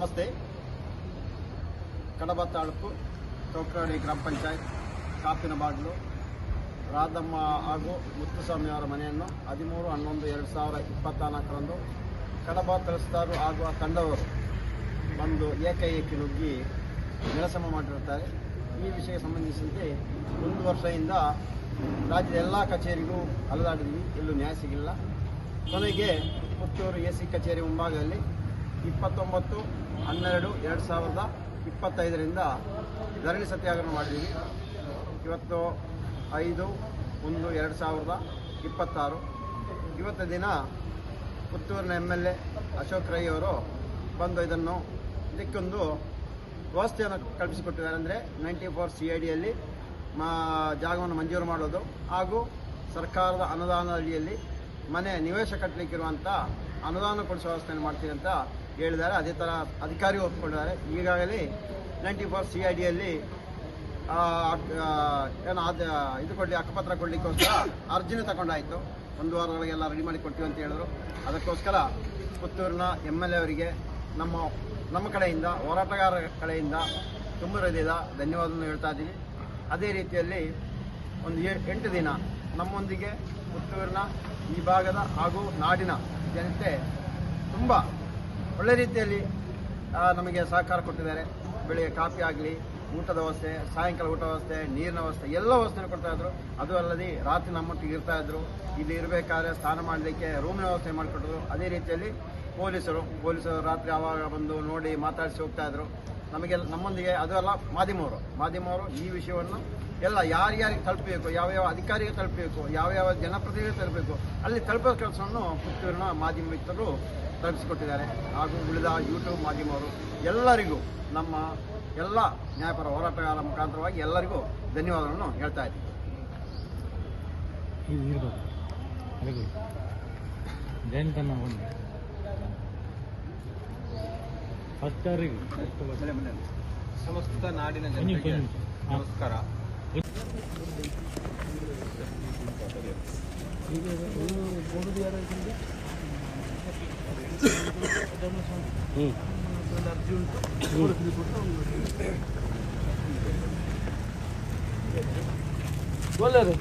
ನಮಸ್ತೆ. ಕಡಬ ತಾಲೂಕು ಚೌಕ್ರಾಡಿ ಗ್ರಾಮ ಪಂಚಾಯತ್ ಕಾಪಿನ ಬಾಗಿಲು ರಾಧಮ್ಮ ಹಾಗೂ ಮುತ್ತುಸ್ವಾಮಿ ಅವರ ಮನೆಯನ್ನು 13/11/2024 ಕಡಬ ತಹಸೀಲ್ದಾರ್ ಹಾಗೂ ತಂಡವರು ಒಂದು ಏಕಾಏಕಿ ನುಗ್ಗಿ ನೆಲಸಮ ಮಾಡಿರುತ್ತಾರೆ. ಈ ವಿಷಯಕ್ಕೆ ಸಂಬಂಧಿಸಿದಂತೆ 1 ವರ್ಷದಿಂದ ರಾಜ್ಯದ ಎಲ್ಲ ಕಚೇರಿಗೂ ಅಲೆದಾಡಿದ್ವಿ, ಎಲ್ಲೂ ನ್ಯಾಯ ಸಿಗಿಲ್ಲ. ಕೊನೆಗೆ ಪುತ್ತೂರು AC ಕಚೇರಿ ಮುಂಭಾಗದಲ್ಲಿ 29/12/2025 ಧರಣಿ ಸತ್ಯಾಗ್ರಹ ಮಾಡಿದ್ದೀವಿ. ಇವತ್ತು 5/1/2026 ಇವತ್ತು ದಿನ ಪುತ್ತೂರಿನ MLA ಅಶೋಕ್ ರೈ ಅವರು ಬಂದು ಇದಕ್ಕೊಂದು ವ್ಯವಸ್ಥೆಯನ್ನು ಕಲ್ಪಿಸಿಕೊಟ್ಟಿದ್ದಾರೆ. ಅಂದರೆ 94 CIDಯಲ್ಲಿ ಜಾಗವನ್ನು ಮಂಜೂರು ಮಾಡೋದು ಹಾಗೂ ಸರ್ಕಾರದ ಅನುದಾನ ಅಡಿಯಲ್ಲಿ ಮನೆ ನಿವೇಶ ಕಟ್ಟಲಿಕ್ಕಿರುವಂಥ ಅನುದಾನ ಕೊಡಿಸುವ ವ್ಯವಸ್ಥೆಯನ್ನು ಮಾಡ್ತೀವಿ ಅಂತ ಹೇಳಿದ್ದಾರೆ. ಅದೇ ಥರ ಅಧಿಕಾರಿ ಒಪ್ಪಿಕೊಂಡಿದ್ದಾರೆ. ಈಗಾಗಲೇ 94 CIDಯಲ್ಲಿ ಹಕ್ಕುಪತ್ರ ಕೊಡಲಿಕ್ಕೋಸ್ಕರ ಅರ್ಜಿನ ತಗೊಂಡಾಯಿತು. 1 ವಾರದೊಳಗೆಲ್ಲ ರೆಡಿ ಮಾಡಿ ಕೊಡ್ತೀವಿ ಅಂತ ಹೇಳಿದ್ರು. ಅದಕ್ಕೋಸ್ಕರ ಪುತ್ತೂರಿನ MLA ಅವರಿಗೆ ನಮ್ಮ ಕಡೆಯಿಂದ, ಹೋರಾಟಗಾರರ ಕಡೆಯಿಂದ ತುಂಬ ಹೃದಯದ ಧನ್ಯವಾದವನ್ನು ಹೇಳ್ತಾ ಇದ್ದೀವಿ. ಅದೇ ರೀತಿಯಲ್ಲಿ ಒಂದು 8 ದಿನ ನಮ್ಮೊಂದಿಗೆ ಪುತ್ತೂರಿನ ಈ ಭಾಗದ ಹಾಗೂ ನಾಡಿನ ಜನತೆ ತುಂಬ ಒಳ್ಳೆ ರೀತಿಯಲ್ಲಿ ನಮಗೆ ಸಹಕಾರ ಕೊಟ್ಟಿದ್ದಾರೆ. ಬೆಳಿಗ್ಗೆ ಕಾಫಿ ಆಗಲಿ, ಊಟದ ವ್ಯವಸ್ಥೆ, ಸಾಯಂಕಾಲ ಊಟ ವ್ಯವಸ್ಥೆ, ನೀರಿನ ವ್ಯವಸ್ಥೆ ಎಲ್ಲ ವ್ಯವಸ್ಥೆಯನ್ನು ಕೊಡ್ತಾಯಿದ್ರು. ಅದು ಅಲ್ಲದೆ ರಾತ್ರಿ ನಮ್ಮೊಟ್ಟಿಗೆ ಇರ್ತಾಯಿದ್ರು. ಇಲ್ಲಿ ಇರಬೇಕಾದ್ರೆ ಸ್ನಾನ ಮಾಡಲಿಕ್ಕೆ ರೂಮಿನ ವ್ಯವಸ್ಥೆ ಮಾಡಿಕೊಟ್ಟಿದ್ರು. ಅದೇ ರೀತಿಯಲ್ಲಿ ಪೊಲೀಸರು ರಾತ್ರಿ ಆವಾಗ ಬಂದು ನೋಡಿ ಮಾತಾಡಿಸಿ ಹೋಗ್ತಾಯಿದ್ರು. ನಮ್ಮೊಂದಿಗೆ ಅದು ಅಲ್ಲ ಮಾಧ್ಯಮವರು ಈ ವಿಷಯವನ್ನು ಎಲ್ಲ ಯಾರ್ಯಾರಿಗೆ ತಲುಪಬೇಕು, ಯಾವ್ಯಾವ ಅಧಿಕಾರಿಗೆ ತಲುಪಬೇಕು, ಯಾವ್ಯಾವ ಜನಪ್ರತಿನಿಧಿಗೆ ತಲುಪಬೇಕು, ಅಲ್ಲಿ ತಲುಪೋ ಕೆಲಸವನ್ನು ಪುತ್ತೂರಿನ ಮಾಧ್ಯಮ ಮಿತ್ರರು ತಲುಪಿಸಿಕೊಟ್ಟಿದ್ದಾರೆ. ಹಾಗೂ ಉಳಿದ ಯೂಟ್ಯೂಬ್ ಮಾಧ್ಯಮವರು ಎಲ್ಲರಿಗೂ, ನಮ್ಮ ಎಲ್ಲ ನ್ಯಾಯಪರ ಹೋರಾಟಗಾರರ ಮುಖಾಂತರವಾಗಿ ಎಲ್ಲರಿಗೂ ಧನ್ಯವಾದಗಳನ್ನು ಹೇಳ್ತಾ ಇದ್ದೀವಿ. ಸಮಸ್ತ ನಾಡಿನ ಜನತೆಗೆ ನಮಸ್ಕಾರ. ಅರ್ಜಿ ಉಂಟು, ಒಳ್ಳೆಯದು.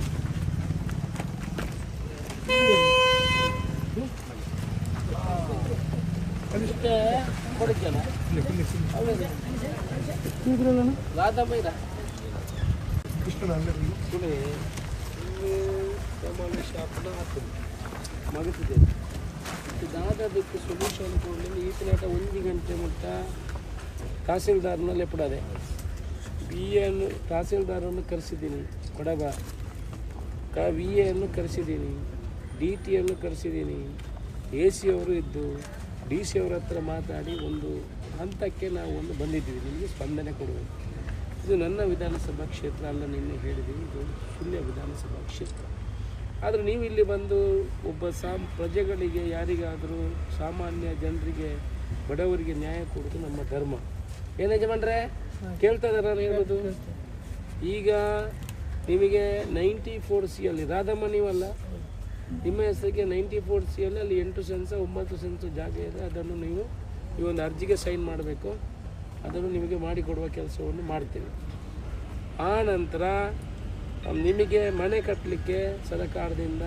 ಮಗುತ್ತಿದ್ದೇನೆ ದಾದಕ್ಕೆ ಸೊಲ್ಯೂಷನ್ ಕೊಡಲಿ. ಈತನಾಟ 1 ಗಂಟೆ ಮುಟ್ಟ ತಹಸೀಲ್ದಾರ್ನಲ್ಲಿ ಎಪ್ಪಡದೆ VAಯನ್ನು ತಹಸೀಲ್ದಾರನ್ನು ಕರೆಸಿದ್ದೀನಿ, ಕೊಡಬ VAಯನ್ನು ಕರೆಸಿದ್ದೀನಿ, DTಯನ್ನು ಕರೆಸಿದ್ದೀನಿ, AC ಅವರು ಇದ್ದು DC ಅವರ ಹತ್ರ ಮಾತಾಡಿ ಒಂದು ಹಂತಕ್ಕೆ ನಾವು ಬಂದಿದ್ದೀವಿ. ನಿಮಗೆ ಸ್ಪಂದನೆ ಕೊಡುವುದು. ಇದು ನನ್ನ ವಿಧಾನಸಭಾ ಕ್ಷೇತ್ರ ಅಲ್ಲ, ನಿನ್ನೆ ಹೇಳಿದ್ದೀವಿ, ಇದು ಸುಳ್ಯ ವಿಧಾನಸಭಾ ಕ್ಷೇತ್ರ. ಆದರೆ ನೀವು ಇಲ್ಲಿ ಬಂದು ಒಬ್ಬ ಪ್ರಜೆಗಳಿಗೆ, ಯಾರಿಗಾದರೂ ಸಾಮಾನ್ಯ ಜನರಿಗೆ, ಬಡವರಿಗೆ ನ್ಯಾಯ ಕೊಡೋದು ನಮ್ಮ ಧರ್ಮ. ಏನು ಯಜಮಾನ್ರೆ ಕೇಳ್ತಾ ಇದ್ದಾರೆ ನಾನು ಹೇಳೋದು? ಈಗ ನಿಮಗೆ 94 C ಅಲ್ಲಿ ರಾಧಮ್ಮ ನೀವಲ್ಲ, ನಿಮ್ಮ ಹೆಸರಿಗೆ 94 C ಅಲ್ಲಿ 8 ಸೆನ್ಸ್ 9 ಸೆನ್ಸ್ ಜಾಗ ಇದೆ. ಅದನ್ನು ನೀವು ಈ ಒಂದು ಅರ್ಜಿಗೆ ಸೈನ್ ಮಾಡಬೇಕು. ಅದನ್ನು ನಿಮಗೆ ಮಾಡಿಕೊಡುವ ಕೆಲಸವನ್ನು ಮಾಡ್ತೀವಿ. ಆ ನಂತರ ನಿಮಗೆ ಮನೆ ಕಟ್ಟಲಿಕ್ಕೆ ಸರ್ಕಾರದಿಂದ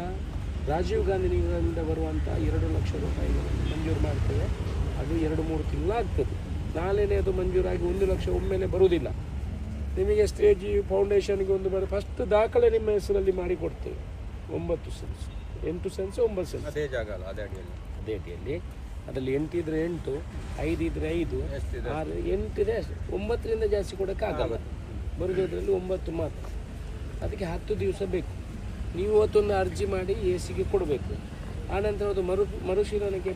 ರಾಜೀವ್ ಗಾಂಧಿ ನಿಗಮದಿಂದ ಬರುವಂಥ 2 ಲಕ್ಷ ರೂಪಾಯಿಗಳನ್ನು ಮಂಜೂರು ಮಾಡ್ತೇವೆ. ಅದು 2-3 ತಿಂಗಳು ಆಗ್ತದೆ. ನಾಳೆನೇ ಅದು ಮಂಜೂರಾಗಿ 1 ಲಕ್ಷ ಒಮ್ಮೆಲೆ ಬರುವುದಿಲ್ಲ. ನಿಮಗೆ ಸ್ಟೇಜ್ ಫೌಂಡೇಶನ್ಗೆ ಫಸ್ಟ್ ದಾಖಲೆ ನಿಮ್ಮ ಹೆಸರಲ್ಲಿ ಮಾಡಿಕೊಡ್ತೇವೆ. 9 ಸೆನ್ಸ್ 8 ಸೆನ್ಸ್ 9 ಸೆನ್ಸ್ ಅದೇ ಜಾಗ ಅಲ್ಲ, ಅದೇ ಅಡಿಯಲ್ಲಿ ಅದರಲ್ಲಿ 8 ಇದ್ರೆ 8, 5 ಇದ್ರೆ 5, 6, 8 ಇದೆ. 9ರಿಂದ ಜಾಸ್ತಿ ಕೊಡೋಕ್ಕಾಗಲ್ಲ. ಬರುವುದರಲ್ಲಿ 9 ಮಾತ್ರ. ಅದಕ್ಕೆ 10 ದಿವಸ ಬೇಕು. ನೀವು ಇವತ್ತೊಂದು ಅರ್ಜಿ ಮಾಡಿ AC ಕೊಡಬೇಕು. ಆನಂತರ ಅದು ಪರಿಶೀಲನೆಗೆ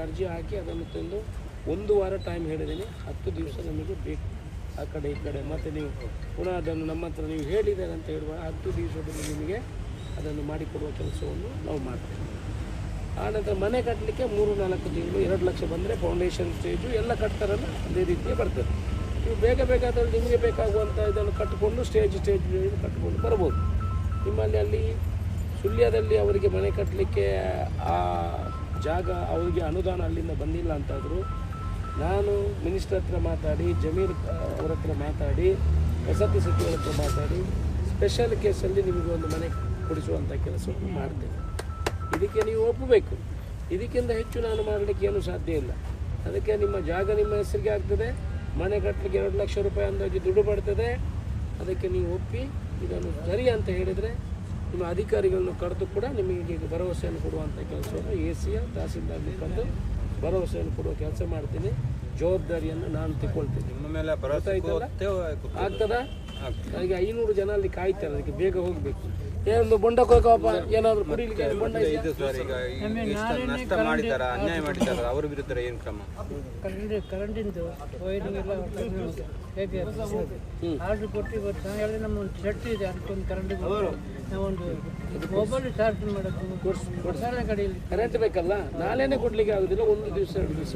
ಅರ್ಜಿ ಹಾಕಿ ಅದನ್ನು ತಂದು 1 ವಾರ ಟೈಮ್ ಹೇಳಿದ್ದೀನಿ. 10 ದಿವಸ ನಮಗೆ ಬೇಕು. ಆ ಕಡೆ ಈ ಕಡೆ ಮತ್ತು ನೀವು ಪುನಃ ಅದನ್ನು ನಮ್ಮ ಹತ್ರ ನೀವು ಹೇಳಿದ್ದಾರೆ ಅಂತ ಹೇಳುವ 10 ದಿವಸದಲ್ಲಿ ನಿಮಗೆ ಅದನ್ನು ಮಾಡಿಕೊಡುವ ಕೆಲಸವನ್ನು ನಾವು ಮಾಡ್ತೇವೆ. ಆನಂತರ ಮನೆ ಕಟ್ಟಲಿಕ್ಕೆ 3-4 ತಿಂಗಳು 2 ಲಕ್ಷ ಬಂದರೆ ಫೌಂಡೇಶನ್ ಸ್ಟೇಜು ಎಲ್ಲ ಕಟ್ತಾರಲ್ಲ ಅದೇ ರೀತಿಯೇ ಬರ್ತದೆ. ನೀವು ಬೇಗ ಅದರಲ್ಲಿ ನಿಮಗೆ ಬೇಕಾಗುವಂಥ ಇದನ್ನು ಕಟ್ಟಿಕೊಂಡು ಸ್ಟೇಜ್ ಕಟ್ಟಿಕೊಂಡು ಬರ್ಬೋದು. ನಿಮ್ಮಲ್ಲಿ ಅಲ್ಲಿ ಸುಳ್ಯದಲ್ಲಿ ಅವರಿಗೆ ಮನೆ ಕಟ್ಟಲಿಕ್ಕೆ ಆ ಜಾಗ ಅವರಿಗೆ ಅನುದಾನ ಅಲ್ಲಿಂದ ಬಂದಿಲ್ಲ ಅಂತಾದರೂ ನಾನು ಮಿನಿಸ್ಟರ್ ಹತ್ರ ಮಾತಾಡಿ, ಜಮೀರ್ ಅವ್ರ ಹತ್ರ ಮಾತಾಡಿ, ವಸತಿ ಸಚಿವರ ಹತ್ರ ಮಾತಾಡಿ ಸ್ಪೆಷಲ್ ಕೇಸಲ್ಲಿ ನಿಮಗೆ ಒಂದು ಮನೆ ಕೊಡಿಸುವಂಥ ಕೆಲಸವನ್ನು ಮಾಡ್ತೇನೆ. ಇದಕ್ಕೆ ನೀವು ಒಪ್ಪಬೇಕು. ಇದಕ್ಕಿಂತ ಹೆಚ್ಚು ನಾನು ಮಾಡಲಿಕ್ಕೆ ಏನೂ ಸಾಧ್ಯ ಇಲ್ಲ. ಅದಕ್ಕೆ ನಿಮ್ಮ ಜಾಗ ನಿಮ್ಮ ಹೆಸರಿಗೆ ಆಗ್ತದೆ, ಮನೆ ಕಟ್ಟಲಿಕ್ಕೆ 2 ಲಕ್ಷ ರೂಪಾಯಿ ಅಂದಾಜು ದುಡ್ಡು ಬರ್ತದೆ. ಅದಕ್ಕೆ ನೀವು ಒಪ್ಪಿ ಇದನ್ನು ಸರಿ ಅಂತ ಹೇಳಿದರೆ ನಿಮ್ಮ ಅಧಿಕಾರಿಗಳನ್ನು ಕರೆದು ಕೂಡ ನಿಮಗೆ ಭರವಸೆಯನ್ನು ಕೊಡುವಂಥ ಕೆಲಸವನ್ನು ಎಸಿಯ ತಹಸೀಲ್ದಾರ್ ಮುಖಂಡು ಭರವಸೆಯನ್ನು ಕೊಡುವ ಕೆಲಸ ಮಾಡ್ತೀನಿ. ಜವಾಬ್ದಾರಿಯನ್ನು ನಾನು ತಗೊಳ್ತೀನಿ. ನಿಮ್ಮ ಮೇಲೆ ಆಗ್ತದಾ? ಈಗ 500 ಜನ ಅಲ್ಲಿ ಕಾಯ್ತಾರೆ, ಅದಕ್ಕೆ ಬೇಗ ಹೋಗಬೇಕು. ಏನೊಂದು ಬೊಂಡಕ್ಕೆ ಹೋಗಪ್ಪ, ಏನಾದರೂ ಕುಡಿಲಿಕ್ಕೆ ಬೊಂಡ ಇದು ಸರ್, ಈಗ ನಷ್ಟ ಮಾಡಿದಾರ, ಅನ್ಯಾಯ ಮಾಡಿದಾರ, ಅವ್ರ ವಿರುದ್ಧ ಏನು ಕ್ರಮ? ಕರೆಂಟಿಂದು ವೈರಿಂಗ್ ಎಲ್ಲ ಹೇಗೆ ಆರ್ಡ್ರ್ ಕೊಟ್ಟು ಇವತ್ತು ನಾನು ಹೇಳಿದ್ರೆ ನಮ್ಮ ಒಂದು ಶೆಟ್ ಇದೆ, ಅದಕ್ಕೊಂದು ಕರೆಂಟಿಗೆ ನಾವೊಂದು ಮೊಬೈಲ್ ಚಾರ್ಜ್ ಮಾಡೋದು ಕಡೆಯಲ್ಲಿ ಕರೆಂಟ್ ಬೇಕಲ್ಲ. ನಾಳೆನೇ ಕೊಡ್ಲಿಕ್ಕೆ ಆಗುದಿಲ್ಲ, 1 ದಿವಸ 2 ದಿವಸ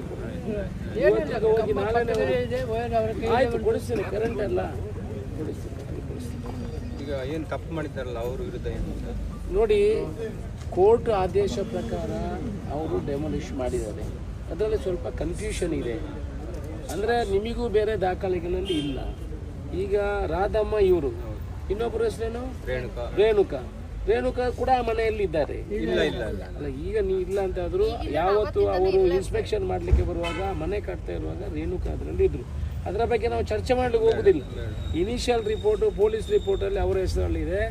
ಹೋಗಿ ನಾಳೆನೇ ಇದೆ ವೈರ್ ಅವರ ಕೈ ಆಯ್ತು ಕೊಡಿಸ್ತೀನಿ. ಕರೆಂಟ್ ಎಲ್ಲ ಕೊಡಿಸ್ತೀನಿ. ಈಗ ಏನು ತಪ್ಪು ಮಾಡಿದ್ದಾರಲ್ಲ ಅವ್ರ ವಿರುದ್ಧ ಏನು? ನೋಡಿ, ಕೋರ್ಟ್ ಆದೇಶ ಪ್ರಕಾರ ಅವರು ಡೆಮಾಲಿಷ್ ಮಾಡಿದ್ದಾರೆ. ಅದರಲ್ಲಿ ಸ್ವಲ್ಪ ಕನ್ಫ್ಯೂಷನ್ ಇದೆ. ಅಂದರೆ ನಿಮಗೂ ಬೇರೆ ದಾಖಲೆಗಳಲ್ಲಿ ಇಲ್ಲ. ಈಗ ರಾಧಮ್ಮ ಇವರು, ಇನ್ನೊಬ್ಬರು ಹೆಸರೇನು? ರೇಣುಕಾ ಕೂಡ ಮನೆಯಲ್ಲಿ ಇದ್ದಾರೆ. ಅಲ್ಲ, ಈಗ ನೀವು ಇಲ್ಲ ಅಂತ ಆದರೂ ಯಾವತ್ತು ಅವರು ಇನ್ಸ್ಪೆಕ್ಷನ್ ಮಾಡಲಿಕ್ಕೆ ಬರುವಾಗ, ಮನೆ ಕಟ್ತಾ ಇರುವಾಗ ರೇಣುಕಾ ಅದರಲ್ಲಿ ಇದ್ರು. ಅದರ ಬಗ್ಗೆ ನಾವು ಚರ್ಚೆ ಮಾಡಲಿಕ್ಕೆ ಹೋಗುದಿಲ್ಲ. ಇನಿಷಿಯಲ್ ರಿಪೋರ್ಟು, ಪೊಲೀಸ್ ರಿಪೋರ್ಟಲ್ಲಿ ಅವರ ಹೆಸರಲ್ಲಿದೆ.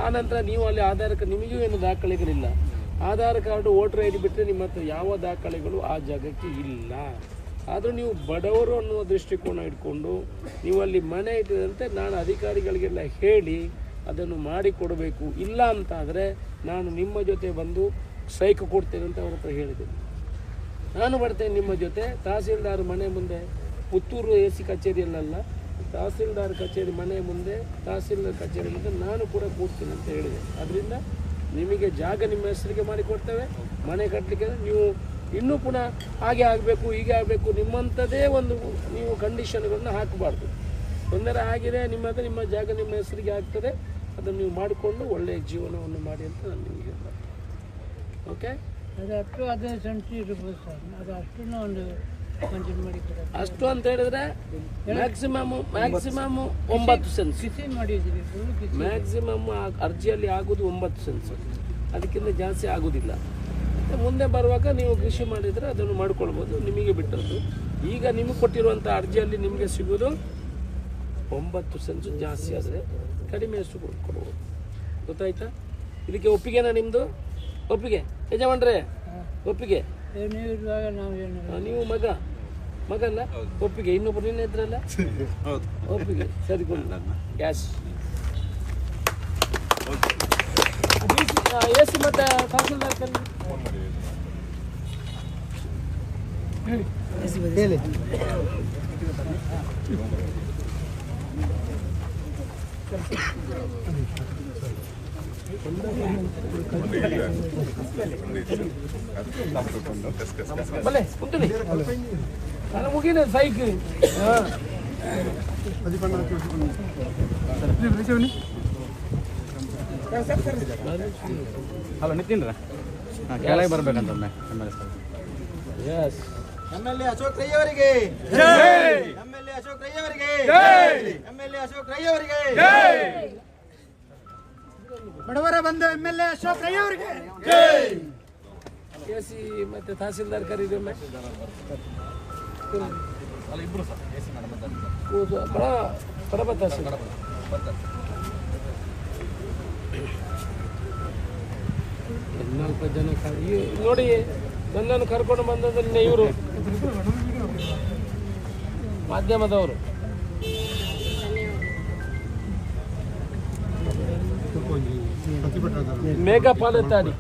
ಆ ನಂತರ ನೀವು ಅಲ್ಲಿ ಆಧಾರ್ ಕಾರ್ಡ್, ನಿಮಗೂ ಏನು ದಾಖಲೆಗಳಿಲ್ಲ. Aadhaar card, voter I D ಬಿಟ್ಟರೆ ನಿಮ್ಮ ಹತ್ರ ಯಾವ ದಾಖಲೆಗಳು ಆ ಜಾಗಕ್ಕೆ ಇಲ್ಲ. ಆದರೂ ನೀವು ಬಡವರು ಅನ್ನುವ ದೃಷ್ಟಿಕೋನ ಇಟ್ಕೊಂಡು ನೀವು ಅಲ್ಲಿ ಮನೆ ಇಟ್ಟಿದಂತೆ ನಾನು ಅಧಿಕಾರಿಗಳಿಗೆಲ್ಲ ಹೇಳಿ ಅದನ್ನು ಮಾಡಿಕೊಡಬೇಕು. ಇಲ್ಲ ಅಂತಾದರೆ ನಾನು ನಿಮ್ಮ ಜೊತೆ ಬಂದು ಸ್ಟ್ರೈಕ್ ಕೊಡ್ತೇನೆ ಅಂತ ಅವ್ರ ಹತ್ರ ಹೇಳಿದ್ದೇನೆ. ನಾನು ಬರ್ತೇನೆ ನಿಮ್ಮ ಜೊತೆ. ತಹಸೀಲ್ದಾರ್ ಮನೆ ಮುಂದೆ, ಪುತ್ತೂರು AC ಕಚೇರಿಯಲ್ಲ, ತಹಸೀಲ್ದಾರ್ ಕಚೇರಿ ಮನೆ ಮುಂದೆ, ತಹಸೀಲ್ದಾರ್ ಕಚೇರಿ ಮುಂದೆ ನಾನು ಕೂಡ ಕೂಡ್ತೀನಿ ಅಂತ ಹೇಳಿದೆ. ಅದರಿಂದ ನಿಮಗೆ ಜಾಗ ನಿಮ್ಮ ಹೆಸರಿಗೆ ಮಾಡಿಕೊಡ್ತೇವೆ. ಮನೆ ಕಟ್ಟಲಿಕ್ಕೆ ನೀವು ಇನ್ನೂ ಪುನಃ ಹಾಗೆ ಆಗಬೇಕು, ಹೀಗೆ ಆಗಬೇಕು, ನಿಮ್ಮಂಥದ್ದೇ ಒಂದು ನೀವು ಕಂಡೀಷನ್ಗಳನ್ನ ಹಾಕಬಾರ್ದು. ತೊಂದರೆ ಆಗಿದೆ, ನಿಮ್ಮ ಜಾಗ ನಿಮ್ಮ ಹೆಸರಿಗೆ ಆಗ್ತದೆ, ಅದನ್ನು ನೀವು ಮಾಡಿಕೊಂಡು ಒಳ್ಳೆಯ ಜೀವನವನ್ನು ಮಾಡಿ ಅಂತ ನಾನು ನಿಮಗೆ ಹೇಳ್ತೀನಿ. ಓಕೆ, ಅದು 10-15 ಸೆಂಟ್ಸ್ ಇರ್ಬೋದು ಸರ್. ಅದು ಅಷ್ಟನ್ನು ಒಂದು ಮಂಜೂರು ಮಾಡಿ ಅಷ್ಟು ಅಂತ ಹೇಳಿದ್ರೆ ಮ್ಯಾಕ್ಸಿಮಮ್ 9 ಸೆನ್ಸ್ ಕಿಸಿ ಮಾಡಿದ್ದೀವಿ. ಮ್ಯಾಕ್ಸಿಮಮ್ ಅರ್ಜಿಯಲ್ಲಿ ಆಗೋದು 9 ಸೆನ್ಸ್, ಅದಕ್ಕಿಂತ ಜಾಸ್ತಿ ಆಗೋದಿಲ್ಲ. ಮುಂದೆ ಬರುವಾಗ ನೀವು ಕೃಷಿ ಮಾಡಿದರೆ ಅದನ್ನು ಮಾಡ್ಕೊಳ್ಬೋದು, ನಿಮಗೆ ಬಿಟ್ಟದ್ದು. ಈಗ ನಿಮಗೆ ಕೊಟ್ಟಿರುವಂಥ ಅರ್ಜಿಯಲ್ಲಿ ನಿಮಗೆ ಸಿಗೋದು 9 ಸೆನ್ಸ್. ಜಾಸ್ತಿ ಆದರೆ ಕಡಿಮೆ ಅಷ್ಟು ಕೊಡ್ಬೋದು. ಗೊತ್ತಾಯ್ತಾ? ಇದಕ್ಕೆ ಒಪ್ಪಿಗೆನಾ ನಿಮ್ಮದು? ಒಪ್ಪಿಗೆ ಯಜಮಾನ್ರೆ? ಒಪ್ಪಿಗೆ? ನೀವು ಇರುವಾಗ ನಾವು ಏನು, ನೀವು ಮಗಲ್ಲ, ಒಪ್ಪಿಗೆ. ಇನ್ನೊಬ್ರು ನಿನ್ನ ಇದ್ರಲ್ಲ, ಒಪ್ಪಿಗೆ. ಸರಿ ಕೊಡಿ ಗ್ಯಾಸ್ AC ಮತ್ತೆ ತಹಸೀಲ್ದಾರ್ ಕಲ್ಲಿ ಹೇಳಿ. ಬಲೆ ಕುಂತಲಿ ನಾನು ಮುಗಿದ ಸೈಕ್. ಅಲ್ಲ ನಿತಿನ್ರ ಕೆಳಗೆ ಬರ್ಬೇಕಂತೊಮ್ಮೆ. ಎಸ್, MLA ಅಶೋಕ್ ರೈ ಅವರಿಗೆ, MLA ಅಶೋಕ್ ರೈ ಅವರಿಗೆ, MLA ಅಶೋಕ್ ರೈ ಅವರಿಗೆ, ಬಡವರ ಬಂದ MLA ಅಶೋಕ್ ರೈ ಅವರಿಗೆ. AC ಮತ್ತೆ ತಹಸೀಲ್ದಾರ್ ಕರೀದೊಮ್ಮೆ. ಬರಬ ತಹಸೀಲ್ದಾರ್ ಸ್ವಲ್ಪ ಜನ ನೋಡಿ, ನನ್ನನ್ನು ಕರ್ಕೊಂಡು ಬಂದದ್ರಿಂದ ಇವರು ಮಾಧ್ಯಮದವರು. ಮೇಘ ಪಾಲೆತ್ತಾಡಿ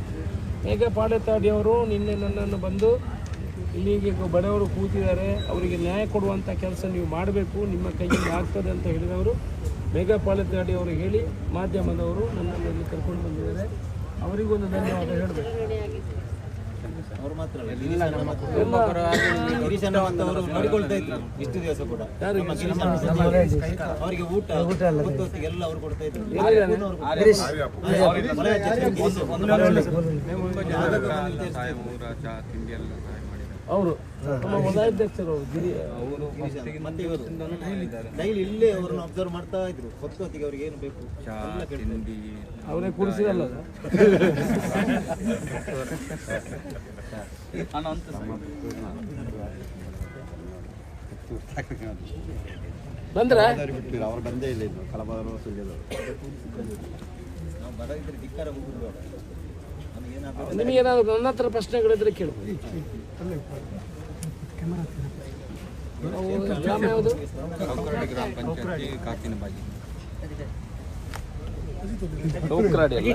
ಅವರು ನಿನ್ನೆ ನನ್ನನ್ನು ಬಂದು ಇಲ್ಲಿಗೆ ಬಡವರು ಕೂತಿದ್ದಾರೆ, ಅವರಿಗೆ ನ್ಯಾಯ ಕೊಡುವಂಥ ಕೆಲಸ ನೀವು ಮಾಡಬೇಕು, ನಿಮ್ಮ ಕೈಯಲ್ಲಿ ಆಗ್ತದೆ ಅಂತ ಹೇಳಿದವರು ಮೇಘ ಪಾಲೆತ್ತಾಡಿ ಅವರು ಹೇಳಿ ಮಾಧ್ಯಮದವರು ನನ್ನನ್ನು ಇಲ್ಲಿ ಕರ್ಕೊಂಡು ಬಂದಿದ್ದಾರೆ. ಅವರಿಗೊಂದು ಧನ್ಯವಾದ ಹೇಳಬೇಕು. ನೋಡಿಕೊಳ್ತಾ ಇದ್ರು ಇಷ್ಟು ದಿವಸ ಕೂಡ. ಅವರಿಗೆ ಊಟ ಎಲ್ಲ ಅವರು ಕೊಡ್ತಾ ಇದ್ರು. ಸಹಾಯ, ಊರ ಚಾ ತಿಂಡಿ ಎಲ್ಲ ಸಹಾಯ ಮಾಡಿದ್ದಾರೆ. ಅವರು ನಮ್ಮ ಮೊದಲಾಧ್ಯಕ್ಷರು ಮತ್ತೆ ಇವರು ಡೈಲಿ ಇಲ್ಲೇ ಅವ್ರನ್ನ ಅಬ್ಸರ್ವ್ ಮಾಡ್ತಾ ಇದ್ರು. ಹೊತ್ತಿಗೆ ಅವ್ರಿಗೆ ಏನು ಬೇಕು ಅವರೇ ಕುಡಿಸಿರಲ್ಲ ಬಂದ್ರ ಅವ್ರು ಬಂದೇ ಇಲ್ಲ ಇನ್ನು ಕಲಬಾದರು ನಾವು ಬರ ಇದ್ರೆ ಧಿಕ್ಕಾರ ಹೋಗುದು. ನಿಮಗೇನಾದ್ರು ನನ್ನ ಹತ್ರ ಪ್ರಶ್ನೆಗಳಿದ್ರೆ ಕೇಳ್ಬೋದು. ಗ್ರಾಮ ಯಾವುದು? ಗ್ರಾಮ ಪಂಚಾಯತಿ ಕಾಕಿನ ಬಾಗಿ ಡೌಕ್ರಾಡಿ ಅಲ್ಲ?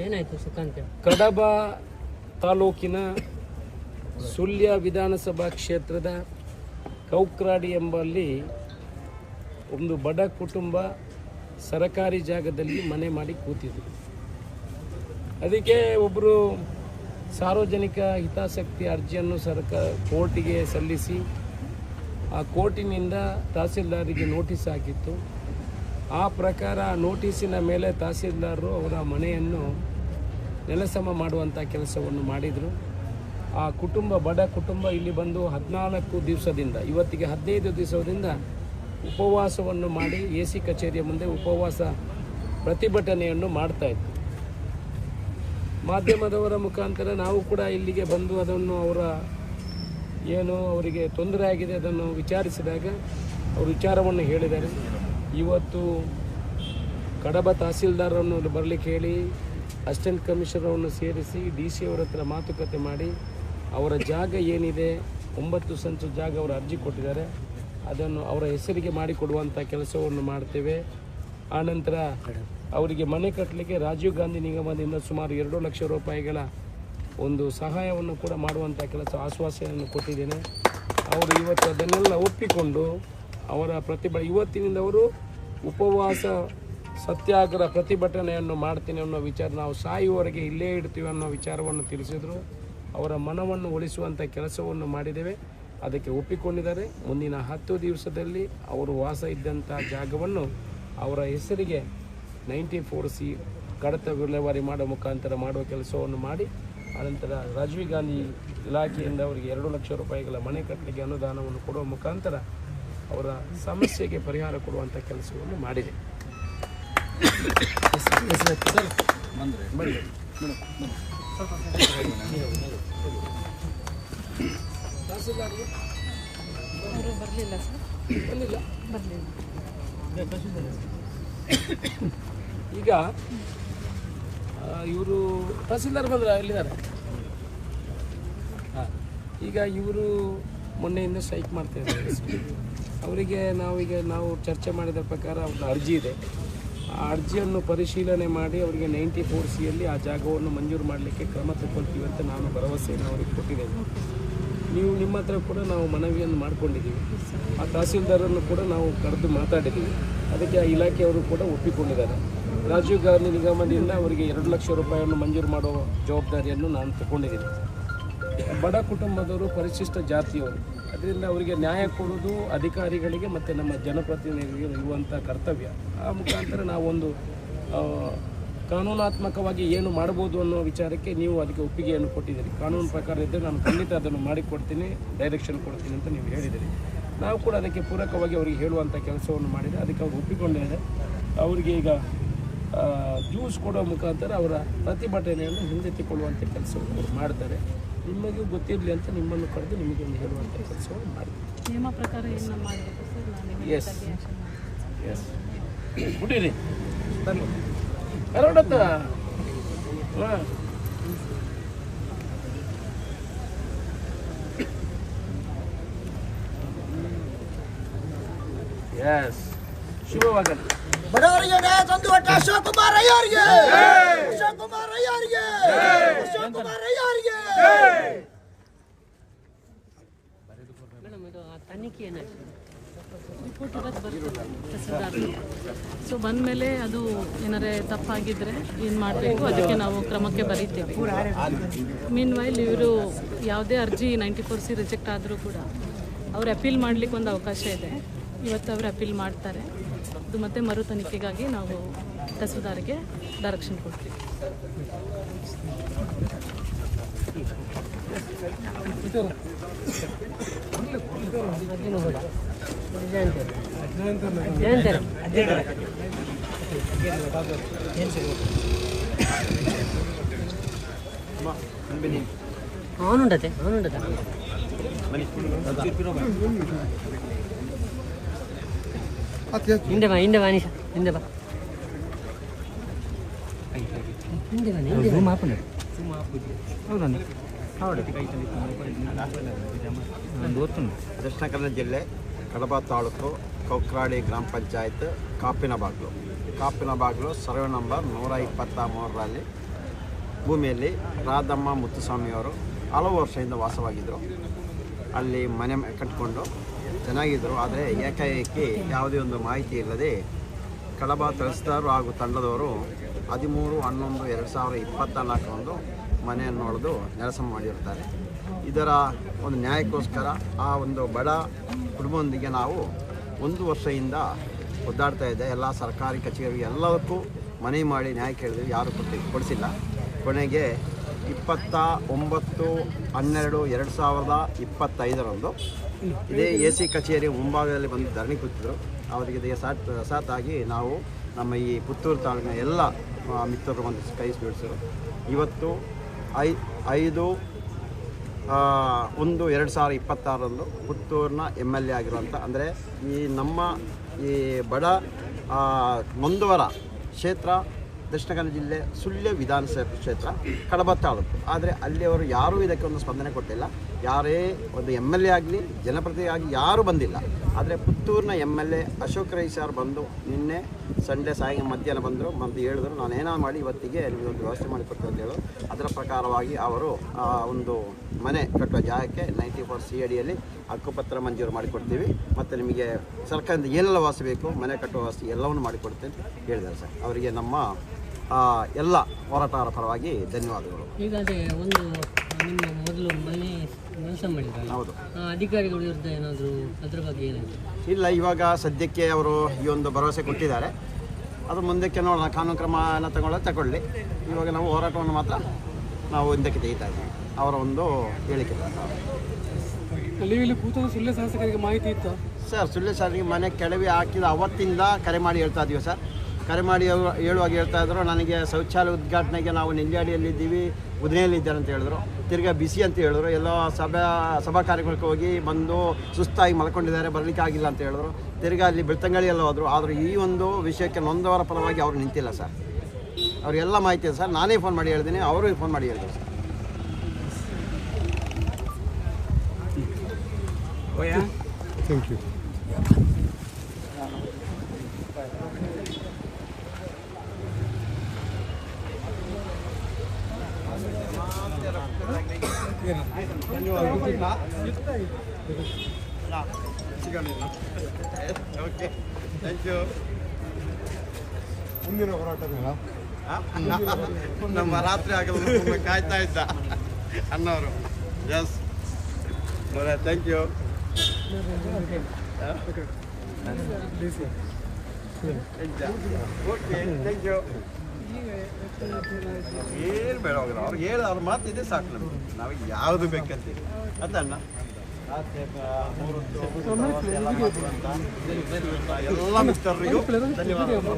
ಏನಾಯ್ತು ಸುಖಾಂತ? ಕಡಬ ತಾಲೂಕಿನ ಸುಳ್ಯ ವಿಧಾನಸಭಾ ಕ್ಷೇತ್ರದ ಕೌಕ್ರಾಡಿ ಎಂಬಲ್ಲಿ ಒಂದು ಬಡ ಕುಟುಂಬ ಸರಕಾರಿ ಜಾಗದಲ್ಲಿ ಮನೆ ಮಾಡಿ ಕೂತಿದ್ರು. ಅದಕ್ಕೆ ಒಬ್ಬರು ಸಾರ್ವಜನಿಕ ಹಿತಾಸಕ್ತಿ ಅರ್ಜಿಯನ್ನು ಕೋರ್ಟಿಗೆ ಸಲ್ಲಿಸಿ ಆ ಕೋರ್ಟಿನಿಂದ ತಹಸೀಲ್ದಾರಿಗೆ ನೋಟಿಸ್ ಹಾಕಿತ್ತು. ಆ ಪ್ರಕಾರ ನೋಟಿಸಿನ ಮೇಲೆ ತಹಸೀಲ್ದಾರರು ಅವರ ಮನೆಯನ್ನು ನೆಲಸಮ ಮಾಡುವಂಥ ಕೆಲಸವನ್ನು ಮಾಡಿದರು. ಆ ಕುಟುಂಬ ಬಡ ಕುಟುಂಬ ಇಲ್ಲಿ ಬಂದು 14 ದಿವಸದಿಂದ ಇವತ್ತಿಗೆ 15 ದಿವಸದಿಂದ ಉಪವಾಸವನ್ನು ಮಾಡಿ AC ಕಚೇರಿಯ ಮುಂದೆ ಉಪವಾಸ ಪ್ರತಿಭಟನೆಯನ್ನು ಮಾಡ್ತಾಯಿತ್ತು. ಮಾಧ್ಯಮದವರ ಮುಖಾಂತರ ನಾವು ಕೂಡ ಇಲ್ಲಿಗೆ ಬಂದು ಅದನ್ನು ಏನು ಅವರಿಗೆ ತೊಂದರೆ ಆಗಿದೆ ಅದನ್ನು ವಿಚಾರಿಸಿದಾಗ ಅವರು ವಿಚಾರವನ್ನು ಹೇಳಿದ್ದಾರೆ. ಇವತ್ತು ಕಡಬ ತಹಸೀಲ್ದಾರರನ್ನು ಬರಲಿಕ್ಕೆ ಹೇಳಿ ಅಸಿಸ್ಟೆಂಟ್ ಕಮಿಷನರನ್ನು ಸೇರಿಸಿ DC ಅವರ ಹತ್ರ ಮಾತುಕತೆ ಮಾಡಿ ಅವರ ಜಾಗ ಏನಿದೆ 9 ಸೆಂಟ್ಸ್ ಜಾಗ ಅವರು ಅರ್ಜಿ ಕೊಟ್ಟಿದ್ದಾರೆ, ಅದನ್ನು ಅವರ ಹೆಸರಿಗೆ ಮಾಡಿಕೊಡುವಂಥ ಕೆಲಸವನ್ನು ಮಾಡ್ತೇವೆ. ಆನಂತರ ಅವರಿಗೆ ಮನೆ ಕಟ್ಟಲಿಕ್ಕೆ ರಾಜೀವ್ ಗಾಂಧಿ ನಿಗಮದಿಂದ ಸುಮಾರು 2 ಲಕ್ಷ ರೂಪಾಯಿಗಳ ಒಂದು ಸಹಾಯವನ್ನು ಕೂಡ ಮಾಡುವಂಥ ಕೆಲಸ ಆಶ್ವಾಸನೆಯನ್ನು ಕೊಟ್ಟಿದ್ದೇನೆ. ಅವರು ಇವತ್ತು ಅದನ್ನೆಲ್ಲ ಒಪ್ಪಿಕೊಂಡು ಅವರ ಇವತ್ತಿನಿಂದ ಅವರು ಉಪವಾಸ ಸತ್ಯಾಗ್ರಹ ಪ್ರತಿಭಟನೆಯನ್ನು ಮಾಡ್ತೀನಿ ಅನ್ನೋ ವಿಚಾರ, ನಾವು ಸಾಯುವವರೆಗೆ ಇಲ್ಲೇ ಇಡ್ತೀವಿ ಅನ್ನೋ ವಿಚಾರವನ್ನು ತಿಳಿಸಿದರು. ಅವರ ಮನವನ್ನು ಉಳಿಸುವಂಥ ಕೆಲಸವನ್ನು ಮಾಡಿದ್ದೇವೆ, ಅದಕ್ಕೆ ಒಪ್ಪಿಕೊಂಡಿದ್ದಾರೆ. ಮುಂದಿನ 10 ದಿವಸದಲ್ಲಿ ಅವರು ವಾಸ ಇದ್ದಂಥ ಜಾಗವನ್ನು ಅವರ ಹೆಸರಿಗೆ 94C ಕಡತ ವಿಲೇವಾರಿ ಮಾಡೋ ಮುಖಾಂತರ ಮಾಡುವ ಕೆಲಸವನ್ನು ಮಾಡಿ, ಅನಂತರ ರಾಜೀವ್ ಗಾಂಧಿ ಇಲಾಖೆಯಿಂದ ಅವರಿಗೆ 2 ಲಕ್ಷ ರೂಪಾಯಿಗಳ ಮನೆ ಕಟ್ಟಲಿಕ್ಕೆ ಅನುದಾನವನ್ನು ಕೊಡುವ ಮುಖಾಂತರ ಅವರ ಸಮಸ್ಯೆಗೆ ಪರಿಹಾರ ಕೊಡುವಂಥ ಕೆಲಸವನ್ನು ಮಾಡಿದೆ. ಈಗ ಇವರು ತಹಸೀಲ್ದಾರ್ ಬಂದ್ರೆ ಎಲ್ಲಿದ್ದಾರೆ? ಹಾಂ, ಈಗ ಇವರು ಮೊನ್ನೆಯಿಂದ ಸ್ಟ್ರೈಕ್ ಮಾಡ್ತಾ ಇದ್ದಾರೆ. ಅವರಿಗೆ ನಾವು ಚರ್ಚೆ ಮಾಡಿದ ಪ್ರಕಾರ ಒಂದು ಅರ್ಜಿ ಇದೆ. ಆ ಅರ್ಜಿಯನ್ನು ಪರಿಶೀಲನೆ ಮಾಡಿ ಅವರಿಗೆ 94Cಯಲ್ಲಿ ಆ ಜಾಗವನ್ನು ಮಂಜೂರು ಮಾಡಲಿಕ್ಕೆ ಕ್ರಮ ತಗೊಳ್ತೀವಿ ಅಂತ ನಾನು ಭರವಸೆಯನ್ನು ಅವರಿಗೆ ಕೊಟ್ಟಿದ್ದೇನೆ. ನಿಮ್ಮ ಹತ್ರ ಕೂಡ ನಾವು ಮನವಿಯನ್ನು ಮಾಡಿಕೊಂಡಿದ್ದೀವಿ. ಆ ತಹಸೀಲ್ದಾರನ್ನು ಕೂಡ ನಾವು ಕರೆದು ಮಾತಾಡಿದ್ದೀವಿ. ಅದಕ್ಕೆ ಆ ಇಲಾಖೆಯವರು ಕೂಡ ಒಪ್ಪಿಕೊಂಡಿದ್ದಾರೆ. ರಾಜೀವ್ ಗಾಂಧಿ ನಿಗಮದಿಂದ ಅವರಿಗೆ 2 ಲಕ್ಷ ರೂಪಾಯಿಯನ್ನು ಮಂಜೂರು ಮಾಡುವ ಜವಾಬ್ದಾರಿಯನ್ನು ನಾನು ತಗೊಂಡಿದ್ದೀನಿ. ಬಡ ಕುಟುಂಬದವರು ಪರಿಶಿಷ್ಟ ಜಾತಿಯವರು, ಅದರಿಂದ ಅವರಿಗೆ ನ್ಯಾಯ ಕೊಡೋದು ಅಧಿಕಾರಿಗಳಿಗೆ ಮತ್ತು ನಮ್ಮ ಜನಪ್ರತಿನಿಧಿಗಳಿಗೆ ಇರುವಂಥ ಕರ್ತವ್ಯ. ಆ ಮುಖಾಂತರ ನಾವೊಂದು ಕಾನೂನಾತ್ಮಕವಾಗಿ ಏನು ಮಾಡ್ಬೋದು ಅನ್ನೋ ವಿಚಾರಕ್ಕೆ ನೀವು ಅದಕ್ಕೆ ಒಪ್ಪಿಗೆಯನ್ನು ಕೊಟ್ಟಿದ್ದೀರಿ. ಕಾನೂನು ಪ್ರಕಾರ ಇದ್ದರೆ ನಾನು ಖಂಡಿತ ಅದನ್ನು ಮಾಡಿಕೊಡ್ತೀನಿ, ಡೈರೆಕ್ಷನ್ ಕೊಡ್ತೀನಿ ಅಂತ ನೀವು ಹೇಳಿದ್ದೀರಿ. ನಾವು ಕೂಡ ಅದಕ್ಕೆ ಪೂರಕವಾಗಿ ಅವರಿಗೆ ಹೇಳುವಂಥ ಕೆಲಸವನ್ನು ಮಾಡಿದರೆ ಅದಕ್ಕೆ ಅವರು ಒಪ್ಪಿಕೊಂಡಿದ್ದಾರೆ. ಅವರಿಗೆ ಈಗ ಜ್ಯೂಸ್ ಕೊಡೋ ಮುಖಾಂತರ ಅವರ ಪ್ರತಿಭಟನೆಯನ್ನು ಹಿಂದೆತ್ತಿಕೊಳ್ಳುವಂಥ ಕೆಲಸವನ್ನು ಅವರು ಮಾಡ್ತಾರೆ. ನಿಮಗೂ ಗೊತ್ತಿರಲಿ ಅಂತ ನಿಮ್ಮನ್ನು ಕರೆದು ನಿಮಗೆ ಒಂದು ಹೇಳುವಂಥ ಕೆಲಸವನ್ನು ಮಾಡ್ತೀವಿ. ನಿಯಮ ಪ್ರಕಾರ ಏನು ಮಾಡಬೇಕು ಸರ್? ನಾನು ಎಸ್ ಬಿಟ್ಟಿರಿ ಕರೋಡತ್ತ. ಹಾಂ, ಎಸ್, ಶುಭವಾಗಲಿ. ಬಡವರಿಗೆ ನ್ಯಾಯ ತಂದುಕೊಟ್ಟ ಅಶೋಕ್ ಕುಮಾರ್ ಅಯ್ಯರಿಗೆ, ಅಶೋಕ್ ಕುಮಾರ್ ಅಯ್ಯರಿಗೆ, ಅಶೋಕ್ ಕುಮಾರ್ ಅಯ್ಯರಿಗೆ. ರಿಪೋರ್ಟ್ ಇವತ್ತು ಬರ್ತದೆ ತಹಸೀಲ್ದಾರ್ದು. ಸೊ ಬಂದಮೇಲೆ ಅದು ಏನಾರೇ ತಪ್ಪಾಗಿದ್ದರೆ ಏನು ಮಾಡಬೇಕು ಅದಕ್ಕೆ ನಾವು ಕ್ರಮಕ್ಕೆ ಬರೀತೇವೆ. ಮೀನ್ ವೈಲ್ ಇವರು ಯಾವುದೇ ಅರ್ಜಿ 94C ರಿಜೆಕ್ಟ್ ಆದರೂ ಕೂಡ ಅವ್ರು ಅಪೀಲ್ ಮಾಡಲಿಕ್ಕೆ ಒಂದು ಅವಕಾಶ ಇದೆ. ಇವತ್ತು ಅವರು ಅಪೀಲ್ ಮಾಡ್ತಾರೆ. ಅದು ಮತ್ತೆ ಮರು ತನಿಖೆಗಾಗಿ ನಾವು ತಹಸೀಲ್ದಾರ್ಗೆ ಡೈರೆಕ್ಷನ್ ಕೊಡ್ತೀವಿ. ಅವನುಂಡತೆ ಹಿಂದೆ ಬಾ ಹಿಂದೆ ಬಾ ಅನೀಶಾ ಹಿಂದೆ ಬಾ ಹಿಂದೆ ಬಾ ಜೂಮ್ ಹಾಕೊಂಡು ದಕ್ಷಿಣ ಕನ್ನಡ ಜಿಲ್ಲೆ ಕಡಬ ತಾಲೂಕು ಕೊಕ್ರಾಡಿ ಗ್ರಾಮ ಪಂಚಾಯತ್ ಕಾಪಿನಬಾಗ್ಲು ಸರ್ವೆ ನಂಬರ್ 123ರಲ್ಲಿ ಭೂಮಿಯಲ್ಲಿ ರಾಧಮ್ಮ ಮುತ್ತುಸ್ವಾಮಿಯವರು ಹಲವು ವರ್ಷದಿಂದ ವಾಸವಾಗಿದ್ದರು. ಅಲ್ಲಿ ಮನೆ ಕಟ್ಟಿಕೊಂಡು ಚೆನ್ನಾಗಿದ್ದರು. ಆದರೆ ಏಕಾಏಕಿ ಯಾವುದೇ ಒಂದು ಮಾಹಿತಿ ಇಲ್ಲದೆ ಕಡಬ ತಹಸೀಲ್ದಾರ್ ಹಾಗೂ ತಂಡದವರು 13/11/2024 ಮನೆಯನ್ನು ಹೊಡೆದು ನೆಲಸ ಮಾಡಿರ್ತಾರೆ. ಇದರ ಒಂದು ನ್ಯಾಯಕ್ಕೋಸ್ಕರ ಆ ಒಂದು ಬಡ ಕುಟುಂಬದೊಂದಿಗೆ ನಾವು 1 ವರ್ಷದಿಂದ ಒದ್ದಾಡ್ತಾ ಇದ್ದೆ. ಎಲ್ಲ ಸರ್ಕಾರಿ ಕಚೇರಿ ಎಲ್ಲದಕ್ಕೂ ಮನವಿ ಮಾಡಿ ನ್ಯಾಯ ಕೇಳಿದ್ವಿ, ಯಾರು ಕೊಡಿಸಿಲ್ಲ. ಕೊನೆಗೆ 29/12/2025 ಇದೇ AC ಕಚೇರಿ ಮುಂಭಾಗದಲ್ಲಿ ಬಂದು ಧರಣಿ ಕೂತಿದ್ರು. ಅವರಿಗೆ ಸಾತಾಗಿ ನಾವು ನಮ್ಮ ಈ ಪುತ್ತೂರು ತಾಲೂಕಿನ ಎಲ್ಲ ಮಿತ್ರರು ಒಂದು ಕೈ ಜೋಡಿಸಿದ್ರು. ಇವತ್ತು 5/1/2026 ಪುತ್ತೂರಿನ MLA ಆಗಿರುವಂಥ, ಅಂದರೆ ಈ ನಮ್ಮ ಈ ಬಡ ಮುಂದುವರ ಕ್ಷೇತ್ರ ದಕ್ಷಿಣ ಕನ್ನಡ ಜಿಲ್ಲೆ ಸುಳ್ಯ ವಿಧಾನಸಭೆ ಕ್ಷೇತ್ರ ಕಡಬ ತಾಲೂಕು. ಆದರೆ ಅಲ್ಲಿಯವರು ಯಾರೂ ಇದಕ್ಕೆ ಒಂದು ಸ್ಪಂದನೆ ಕೊಟ್ಟಿಲ್ಲ. ಯಾರೇ ಒಂದು MLA ಆಗಲಿ ಜನಪ್ರತಿನಿಧಿ ಆಗಿ ಯಾರೂ ಬಂದಿಲ್ಲ. ಆದರೆ ಪುತ್ತೂರಿನ MLA ಅಶೋಕ್ ರೈ ಸರ್ ಬಂದು ನಿನ್ನೆ ಸಂಡೇ ಮಧ್ಯಾಹ್ನ ಬಂದರು, ಹೇಳಿದ್ರು ನಾನು ಏನೋ ಮಾಡಿ ಇವತ್ತಿಗೆ ನಿಮಗೆ ಒಂದು ವ್ಯವಸ್ಥೆ ಮಾಡಿಕೊಡ್ತೀನಿ ಅಂತ ಹೇಳೋದು. ಅದರ ಪ್ರಕಾರವಾಗಿ ಅವರು ಒಂದು ಮನೆ ಕಟ್ಟುವ ಜಾಗಕ್ಕೆ 94C ಅಡಿಯಲ್ಲಿ ಹಕ್ಕುಪತ್ರ ಮಂಜೂರು ಮಾಡಿಕೊಡ್ತೀವಿ. ಮತ್ತು ನಿಮಗೆ ಸರ್ಕಾರದಿಂದ ಏನೆಲ್ಲ ವಾಸ ಬೇಕು, ಮನೆ ಕಟ್ಟುವ ವ್ಯವಸ್ಥೆ ಎಲ್ಲವನ್ನು ಮಾಡಿಕೊಡ್ತೀನಿ ಅಂತ ಹೇಳಿದ್ದಾರೆ ಸರ್. ಅವರಿಗೆ ನಮ್ಮ ಎಲ್ಲ ಹೋರಾಟಗಾರರ ಪರವಾಗಿ ಧನ್ಯವಾದಗಳು. ಈಗ ಅದೇ ಒಂದು ನಿಮ್ಮ ಮೊದಲು ಮನೆ ಕೆಲಸ ಮಾಡಿದ್ದಾರೆ, ಹೌದು. ಅಧಿಕಾರಿಗಳ ವಿರುದ್ಧ ಏನಾದರೂ ಅದ್ರ ಬಗ್ಗೆ ಏನಾಯಿತು? ಇಲ್ಲ, ಇವಾಗ ಸದ್ಯಕ್ಕೆ ಅವರು ಈ ಒಂದು ಭರವಸೆ ಕೊಟ್ಟಿದ್ದಾರೆ. ಅದು ಮುಂದಕ್ಕೆ ನೋಡೋಣ, ಕಾನೂನು ಕ್ರಮ ತಗೊಳ್ಳಿ. ಇವಾಗ ನಾವು ಹೋರಾಟವನ್ನು ಮಾತ್ರ ನಾವು ಹಿಂದಕ್ಕೆ ತೆಗಿತಾ ಇದ್ದೀವಿ. ಅವರ ಒಂದು ಹೇಳಿಕೆ ಇಲ್ಲಿ ಕೂತ ಸುಳ್ಯ ಶಾಸಕರಿಗೆ ಮಾಹಿತಿ ಇತ್ತು ಸರ್. ಸುಳ್ಯ ಶಾಸಕರಿಗೆ ಮನೆ ಕೆಡವಿ ಹಾಕಿದ ಅವತ್ತಿಂದ ಕರೆ ಮಾಡಿ ಹೇಳ್ತಾ ಇದ್ದೀವಿ ಸರ್. ಕರೆ ಮಾಡಿ ಹೇಳುವಾಗ ಹೇಳ್ತಾ ಇದ್ರು, ನನಗೆ ಶೌಚಾಲಯ ಉದ್ಘಾಟನೆಗೆ ನಾವು ನೆಲ್ಲಿಯಾಡಿಯಲ್ಲಿದ್ದೀವಿ, ಉದನೆಯಲ್ಲಿದ್ದಾರೆ ಅಂತ ಹೇಳಿದ್ರು. ತಿರ್ಗಾ ಬಿಸಿ ಅಂತ ಹೇಳಿದ್ರು. ಎಲ್ಲ ಸಭಾ ಕಾರ್ಯಕ್ರಮಕ್ಕೆ ಹೋಗಿ ಬಂದು ಸುಸ್ತಾಗಿ ಮಲ್ಕೊಂಡಿದ್ದಾರೆ, ಬರಲಿಕ್ಕೆ ಆಗಿಲ್ಲ ಅಂತ ಹೇಳಿದ್ರು. ತಿರ್ಗಾ ಅಲ್ಲಿ ಬೆಳ್ತಂಗಳಿ ಎಲ್ಲ ಹೋದರು. ಆದರೆ ಈ ಒಂದು ವಿಷಯಕ್ಕೆ ನೊಂದವರ ಪರವಾಗಿ ಅವರು ನಿಂತಿಲ್ಲ ಸರ್. ಅವರಿಗೆಲ್ಲ ಮಾಹಿತಿ ಇದೆ ಸರ್. ನಾನೇ ಫೋನ್ ಮಾಡಿ ಹೇಳ್ತೀನಿ, ಅವರು ಫೋನ್ ಮಾಡಿ ಹೇಳಿದ್ರು sir. Thank you. Okay, thank you. ಮುಂದಿನ ಹೋರಾಟಗಳ ನಮ್ಮ ರಾತ್ರಿ ಆಗಲು ಕಾಯ್ತಾ ಇದ್ದ ಅಣ್ಣವರು. Yes, thank you. Okay, thank you. ಏನು ಬೇಡ ಹೋಗ್ರ, ಅವ್ರಿಗೆ ಹೇಳಿ ಅವ್ರ ಮಾತಿದೆ ಸಾಕು ನಮಗೆ. ನಾವೀಗ ಯಾವುದು ಬೇಕಂತೀವಿ ಅದಣ್ಣ. ಎಲ್ಲ ಮಿತ್ರರಿಗೂ ಧನ್ಯವಾದಗಳು.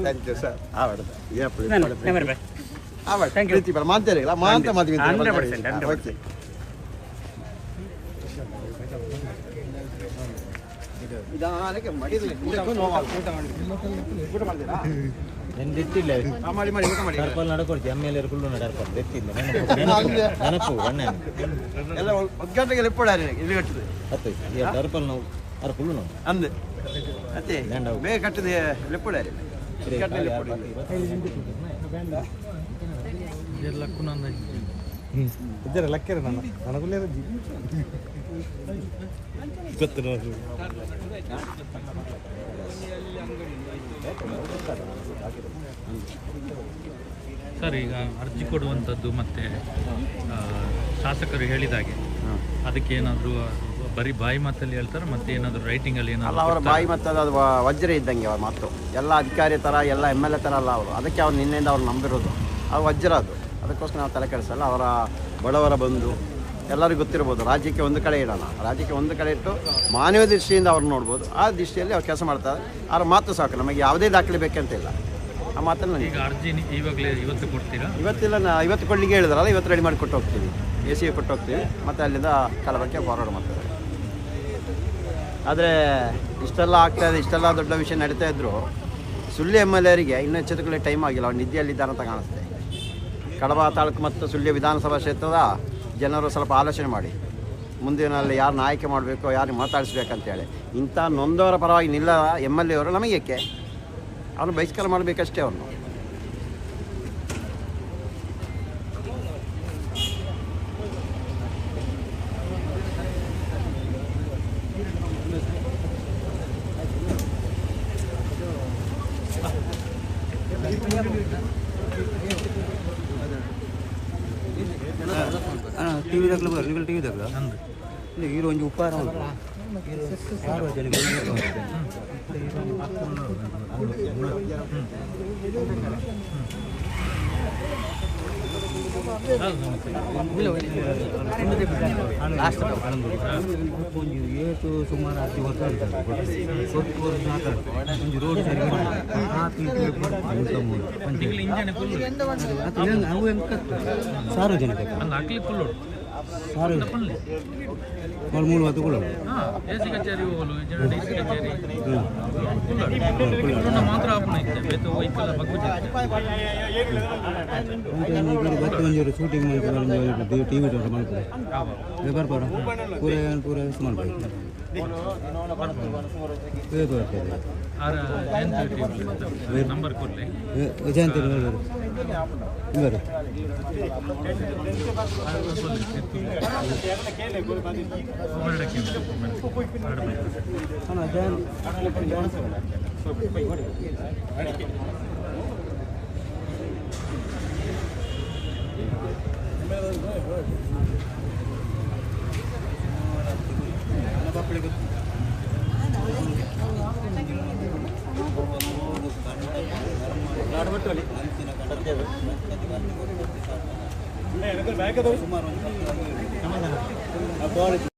Thank you sir. ಮಾತಾಡಿಲ್ಲ ಮಾತಾ ಮಾತು. ಓಕೆ. ನಿಧಾನಕ್ಕೆ ಮಡಿದು ಇದಕ್ಕೂ ನೋವಾಗುತ್ತೆ. ಊಟ ಮಾಡಿದ್ದೀರಾ? ನೆನ್ನೆತ್ತಿಲ್ಲ ಮಾಡಿ ಊಟ ಮಾಡಿ. ಟರ್ಪಲ್ ನಡ್ಕೊಡ್ತೀವಿ ಎಮ್ಮೆಲೆ ಕುಳ್ಳು ನಡರ್ಪಲ್ ಎತ್ತಿಲ್ಲ ನೆನಪು ಬಣ್ಣ ಎಲ್ಲ ಒಗ್ಗಟ್ಟಿಗೆ ಲಿಪ್ಪಡಾರೆ ಇಲ್ಲಿ ಕಟ್ಟಿದೆ ಹತ್ತು ಟರ್ಪಲ್ ನಾವು ಅರ ಕುಳ್ಳು ನಾವು ಅಂದೆ ಮತ್ತೆ ಬೇಗ ಕಟ್ಟಿದೆ ಲಿಪ್ಪಡಾರೆ ಇದ್ದಾರೆ ಲಕ್ಕೇರ ನಾನು ನನಗುಲ್ಲೇ ಗೊತ್ತು ನೋಡಿ ಸರ್, ಈಗ ಅರ್ಜಿ ಕೊಡುವಂಥದ್ದು ಮತ್ತು ಶಾಸಕರು ಹೇಳಿದಾಗೆ ಅದಕ್ಕೆ ಏನಾದರೂ ಬರೀ ಬಾಯಿ ಮಾತಲ್ಲಿ ಹೇಳ್ತಾರೆ, ಮತ್ತೆ ಏನಾದರೂ ರೈಟಿಂಗಲ್ಲಿ ಅಲ್ಲ, ಏನಾದರೂ ಅವರ ಬಾಯಿ ಮತ್ತು ಅದು ವಜ್ರ ಇದ್ದಂಗೆ ಅವ್ರ ಮಾತು ಎಲ್ಲ ಅಧಿಕಾರಿ ಥರ ಎಲ್ಲ MLA ಥರ ಅಲ್ಲ ಅವರು. ಅದಕ್ಕೆ ಅವ್ರು ನಿನ್ನೆಯಿಂದ ಅವ್ರು ನಂಬಿರೋದು ಅದು ವಜ್ರ. ಅದು ಅದಕ್ಕೋಸ್ಕರ ನಾವು ತಲೆ ಕೆಡಿಸಲ್ಲ. ಅವರ ಬಡವರ ಬಂಧು ಎಲ್ಲರಿಗೂ ಗೊತ್ತಿರ್ಬೋದು. ರಾಜ್ಯಕ್ಕೆ ಒಂದು ಕಡೆ ಇಡೋಣ, ರಾಜ್ಯಕ್ಕೆ ಒಂದು ಕಡೆ ಇಟ್ಟು ಮಾನವ ದೃಷ್ಟಿಯಿಂದ ಅವ್ರು ನೋಡ್ಬೋದು. ಆ ದೃಷ್ಟಿಯಲ್ಲಿ ಅವ್ರು ಕೆಲಸ ಮಾಡ್ತಾರೆ. ಅವ್ರ ಮಾತು ಸಾಕು, ನಮಗೆ ಯಾವುದೇ ದಾಖಲೆ ಬೇಕಂತಿಲ್ಲ. ಆ ಮಾತನ್ನು ಈಗ ಅರ್ಜಿ ಇವಾಗಲೇ ಇವತ್ತು ಕೊಡ್ತೀರಾ? ಇವತ್ತು ಕೊಡ್ಲಿಕ್ಕೆ ಹೇಳಿದ್ರಲ್ಲ, ಇವತ್ತು ರೆಡಿ ಮಾಡಿ ಕೊಟ್ಟು ಹೋಗ್ತೀವಿ. AC ಕೊಟ್ಟು ಹೋಗ್ತೀವಿ, ಮತ್ತು ಅಲ್ಲಿಂದ ಕಲಬಕ್ಕೆ ಫಾರ್ವರ್ಡ್ ಮಾಡ್ತಾರೆ. ಆದರೆ ಇಷ್ಟೆಲ್ಲ ಆಗ್ತಾಯಿದೆ, ಇಷ್ಟೆಲ್ಲ ದೊಡ್ಡ ವಿಷಯ ನಡೀತಾ ಇದ್ದರು ಸುಳ್ಯ MLA ಅವರಿಗೆ ಇನ್ನೂ ಎಚ್ಚೆತ್ತುಕೊಳ್ಳಿ ಟೈಮ್ ಆಗಿಲ್ಲ. ಅವ್ರು ನಿದ್ದೆಯಲ್ಲಿದ್ದಾರಂತ ಕಾಣಿಸ್ತೆ. ಕಡಬ ತಾಲೂಕು ಮತ್ತು ಸುಳ್ಯ ವಿಧಾನಸಭಾ ಕ್ಷೇತ್ರದ ಜನರು ಸ್ವಲ್ಪ ಆಲೋಚನೆ ಮಾಡಿ, ಮುಂದಿನಲ್ಲಿ ಯಾರನ್ನ ಆಯ್ಕೆ ಮಾಡಬೇಕು, ಯಾರನ್ನ ಮಾತಾಡಿಸ್ಬೇಕಂತೇಳಿ. ಇಂಥ ನೊಂದವರ ಪರವಾಗಿ ನಿಲ್ಲ MLA ಅವರು ನಮಗೆ ಏಕೆ? ಅವ್ರನ್ನ ಬಹಿಷ್ಕಾರ ಮಾಡಬೇಕಷ್ಟೇ ಅವ್ರನ್ನು. ಟಿ ವಿ ದಾಖಲೆ ಬರ್ರಿ, ನೀವು ಟಿ ವಿ ದಾಖಲೆ ಇಲ್ಲ ಹೀರೋ ಒಂಜಿ ಉಪ್ಪಾರ ಉಂಟು ಏಟು ಸುಮಾರು 10 ವರ್ಷ ಒಂದು ರೋಡ್ ಸರಿ ಸಾರ್ವಜನಿಕ ಮೂರು ಹೊತ್ತು ಕೂಡ ಮಂಜೂರು ಶೂಟಿಂಗ್ ಮಾಡ್ತಾರೆ, ಟಿ ವಿ ಮಾಡ್ತಾರೆ, ಬರ್ಬಾರ ಪೂರ ಪೂರ ಮಾಡ್ಬೇಕು. ನಂಬರ್ ಕೊಡ್ಲಿ ಜಯಂತಿ ಬರು ಸುಮಾರು